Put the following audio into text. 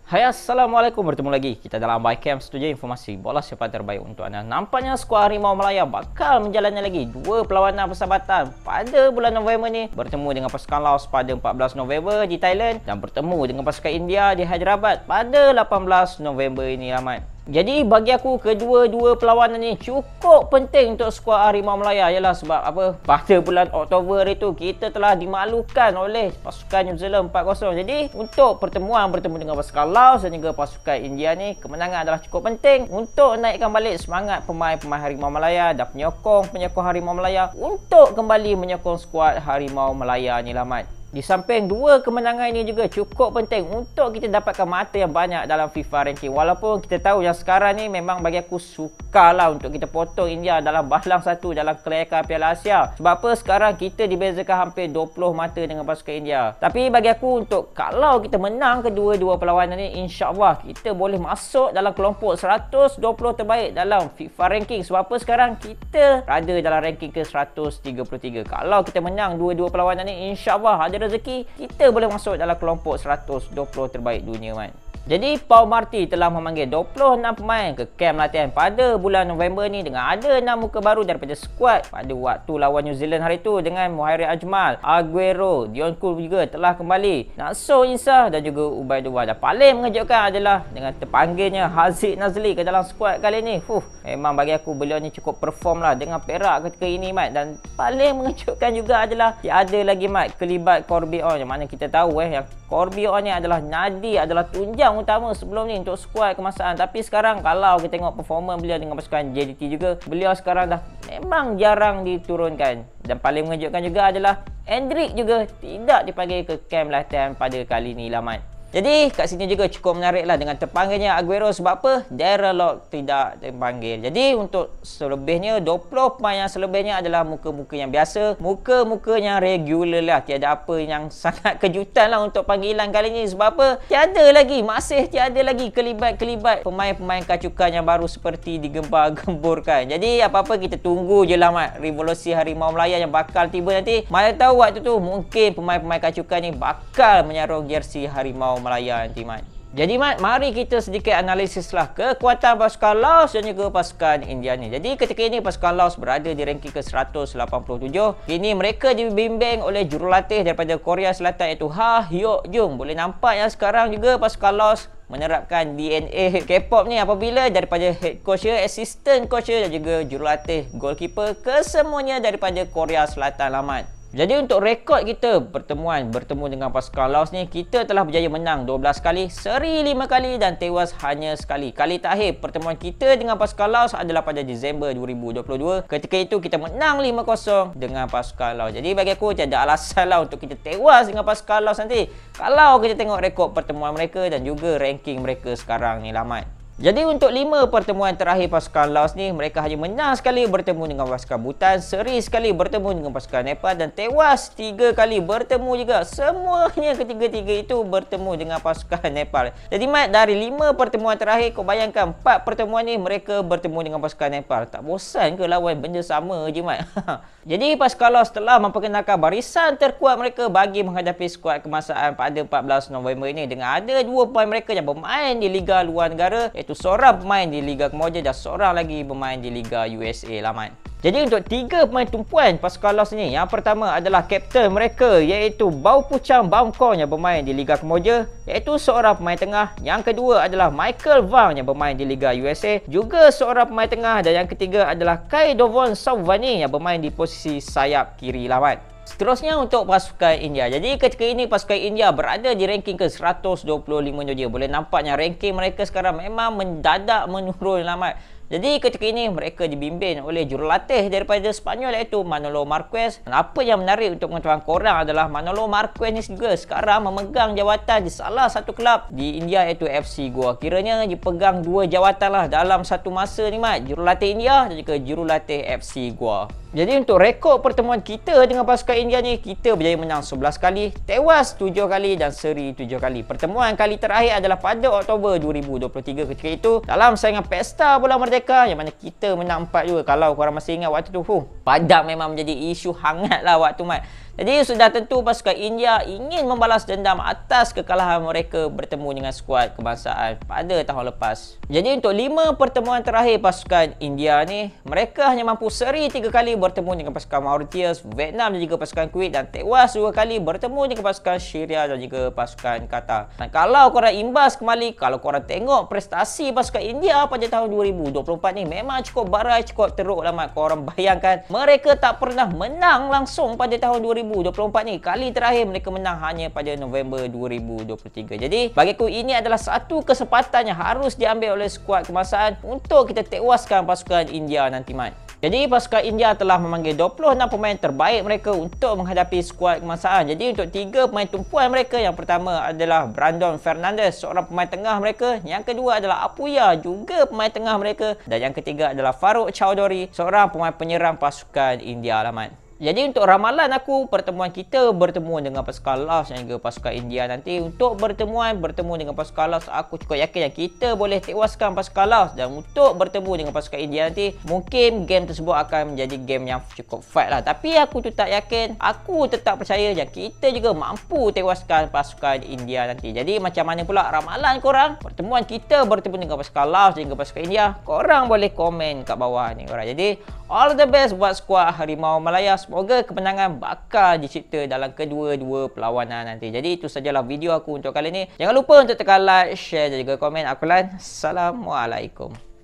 Hai, Assalamualaikum. Bertemu lagi kita dalam Bycam Studio, informasi bola sepak terbaik untuk anda. Nampaknya skuad Harimau Malaya bakal menjalani lagi dua perlawanan persahabatan pada bulan November ni, bertemu dengan pasukan Laos pada 14 November di Thailand dan bertemu dengan pasukan India di Hyderabad pada 18 November ini, Ahmad. Jadi bagi aku kedua-dua perlawanan ni cukup penting untuk skuad Harimau Malaya. Ialah sebab apa? Pada bulan Oktober itu kita telah dimaklumkan oleh pasukan New Zealand 4-0. Jadi untuk pertemuan bertemu dengan pasukan Laos dan juga pasukan India ni, kemenangan adalah cukup penting untuk naikkan balik semangat pemain-pemain Harimau Malaya dan penyokong Harimau Malaya untuk kembali menyokong skuad Harimau Malaya ni, Ahmad. Di samping dua kemenangan ini juga cukup penting untuk kita dapatkan mata yang banyak dalam FIFA ranking. Walaupun kita tahu yang sekarang ni memang bagi aku sukarlah untuk kita potong India dalam balang satu dalam kelayakan Piala Asia. Sebab apa? Sekarang kita dibezakan hampir 20 mata dengan pasukan India. Tapi bagi aku, untuk kalau kita menang kedua-dua perlawanan ni, insya-Allah kita boleh masuk dalam kelompok 120 terbaik dalam FIFA ranking. Sebab apa? Sekarang kita berada dalam ranking ke 133. Kalau kita menang dua-dua perlawanan ni, insya-Allah ada rezeki kita boleh masuk dalam kelompok 120 terbaik dunia, man. Jadi Paul Marty telah memanggil 26 pemain ke kem latihan pada bulan November ni dengan ada 6 muka baru daripada skuad pada waktu lawan New Zealand hari itu, dengan Muhairi Ajmal, Aguero, Dion Kul juga telah kembali, Nakso Insah dan juga Ubaidullah. Dan paling mengejutkan adalah dengan terpanggilnya Haziq Nazli ke dalam skuad kali ni. Memang bagi aku beliau ni cukup perform lah dengan Perak ketika ini, Mat. Dan paling mengejutkan juga adalah tiada lagi, Mat, kelibat Corbion, yang mana kita tahu yang Corbion ni adalah nadi, adalah tunjang utama sebelum ni untuk skuad kemasaan. Tapi sekarang kalau kita tengok performa beliau dengan pasukan JDT juga, beliau sekarang dah memang jarang diturunkan. Dan paling mengejutkan juga adalah Endrick juga tidak dipanggil ke kem latihan pada kali ni, Mat. Jadi kat sini juga cukup menarik lah dengan terpanggilnya Aguero. Sebab apa? Darren Lock tidak terpanggil. Jadi untuk selebihnya 20 pemain yang selebihnya adalah muka-muka yang biasa, muka-muka yang regular lah. Tiada apa yang sangat kejutan lah untuk panggilan kali ni. Sebab apa? Masih tiada lagi kelibat pemain-pemain kacukan yang baru seperti digembar-gemburkan. Jadi apa-apa kita tunggu je lah, Mat, revolusi Harimau Malaya yang bakal tiba nanti. Mana tahu waktu tu mungkin pemain-pemain kacukan ni bakal menyarung jersey Harimau Malaya nanti, Mat. Jadi, Mat, mari kita sedikit analisis lah kekuatan pasukan Laos dan juga pasukan India ni. Jadi ketika ini pasukan Laos berada di ranking ke 187. Kini mereka dibimbing oleh jurulatih daripada Korea Selatan, iaitu Ha Hyuk Jung. Boleh nampak yang sekarang juga pasukan Laos menerapkan DNA K-pop ni apabila daripada head coach, assistant coach dan juga jurulatih goalkeeper kesemuanya daripada Korea Selatan, Mat. Jadi untuk rekod kita bertemu dengan pasukan Laos ni, kita telah berjaya menang 12 kali, seri 5 kali dan tewas hanya sekali. Kali terakhir pertemuan kita dengan pasukan Laos adalah pada Disember 2022. Ketika itu kita menang 5-0 dengan pasukan Laos. Jadi bagi aku tiada alasan lah untuk kita tewas dengan pasukan Laos nanti, kalau kita tengok rekod pertemuan mereka dan juga ranking mereka sekarang ni, Mat. Jadi untuk 5 pertemuan terakhir pasukan Laos ni, mereka hanya menang sekali bertemu dengan pasukan Bhutan, seri sekali bertemu dengan pasukan Nepal dan tewas 3 kali bertemu juga. Semuanya ketiga-tiga itu bertemu dengan pasukan Nepal. Jadi, Mat, dari 5 pertemuan terakhir, kau bayangkan 4 pertemuan ni mereka bertemu dengan pasukan Nepal. Tak bosan ke lawan benda sama je, Mat? Jadi pasukan Laos telah memperkenalkan barisan terkuat mereka bagi menghadapi skuad kemasaan pada 14 November ini, dengan ada 2 pemain mereka yang bermain di Liga luar negara, iaitu seorang pemain di Liga Kemboja dan seorang lagi bermain di Liga USA, Mat. Jadi untuk 3 pemain tumpuan pasukan Laos ni, yang pertama adalah kapten mereka, iaitu Bau Puchang Baumkon yang bermain di Liga Kemboja, iaitu seorang pemain tengah. Yang kedua adalah Michael Wang yang bermain di Liga USA, juga seorang pemain tengah. Dan yang ketiga adalah Kai Dovon Sauvani yang bermain di posisi sayap kiri, Mat. Seterusnya untuk pasukan India. Jadi ketika ini pasukan India berada di ranking ke 125 saja. Boleh nampaknya ranking mereka sekarang memang mendadak menurun, Mat. Jadi ketika ini mereka dibimbing oleh jurulatih daripada Sepanyol, iaitu Manolo Marquez. Dan apa yang menarik untuk pengetahuan korang adalah Manolo Marquez ni juga sekarang memegang jawatan di salah satu kelab di India, iaitu FC Goa. Kiranya dipegang 2 jawatan lah dalam satu masa ni, Mat. Jurulatih India dan juga jurulatih FC Goa. Jadi untuk rekod pertemuan kita dengan pasukan India ni, kita berjaya menang 11 kali, tewas 7 kali dan seri 7 kali. Pertemuan kali terakhir adalah pada Oktober 2023. Ketika itu dalam saingan Pesta Bola Merdeka, yang mana kita menang 4-2. Kalau korang masih ingat waktu tu, Padang memang menjadi isu hangat lah waktu, Mat. Jadi sudah tentu pasukan India ingin membalas dendam atas kekalahan mereka bertemu dengan skuad kebangsaan pada tahun lepas. Jadi untuk 5 pertemuan terakhir pasukan India ni, mereka hanya mampu seri 3 kali bertemu dengan pasukan Mauritius, Vietnam dan juga pasukan Kuwait, dan tewas 2 kali bertemu dengan pasukan Syria dan juga pasukan Qatar. Dan kalau korang imbas kembali, kalau korang tengok prestasi pasukan India pada tahun 2024 ni memang cukup barai, cukup teruk lah mat. Korang bayangkan, mereka tak pernah menang langsung pada tahun 2024 ni. Kali terakhir mereka menang hanya pada November 2023. Jadi bagiku ini adalah satu kesempatan yang harus diambil oleh skuad kebangsaan untuk kita tewaskan pasukan India nanti mat. Jadi pasukan India telah memanggil 26 pemain terbaik mereka untuk menghadapi skuad kebangsaan. Jadi untuk 3 pemain tumpuan mereka, yang pertama adalah Brandon Fernandes, seorang pemain tengah mereka. Yang kedua adalah Apuya, juga pemain tengah mereka. Dan yang ketiga adalah Farooq Chaudhary, seorang pemain penyerang pasukan India lah mat. Jadi untuk ramalan aku, pertemuan kita bertemu dengan pasukan Laos dan juga pasukan India nanti. Untuk bertemu dengan pasukan Laos, aku cukup yakin yang kita boleh tewaskan pasukan Laos. Dan untuk bertemu dengan pasukan India nanti, mungkin game tersebut akan menjadi game yang cukup fight lah. Tapi aku tetap yakin, aku tetap percaya yang kita juga mampu tewaskan pasukan India nanti. Jadi macam mana pula ramalan korang pertemuan kita bertemu dengan pasukan Laos dan juga pasukan India? Korang boleh komen kat bawah ni korang. Jadi all the best buat skuad Harimau Malaya. Semoga kemenangan bakal dicipta dalam kedua-dua perlawanan nanti. Jadi itu sajalah video aku untuk kali ini. Jangan lupa untuk tekan like, share dan juga komen. Aku Lan. Assalamualaikum.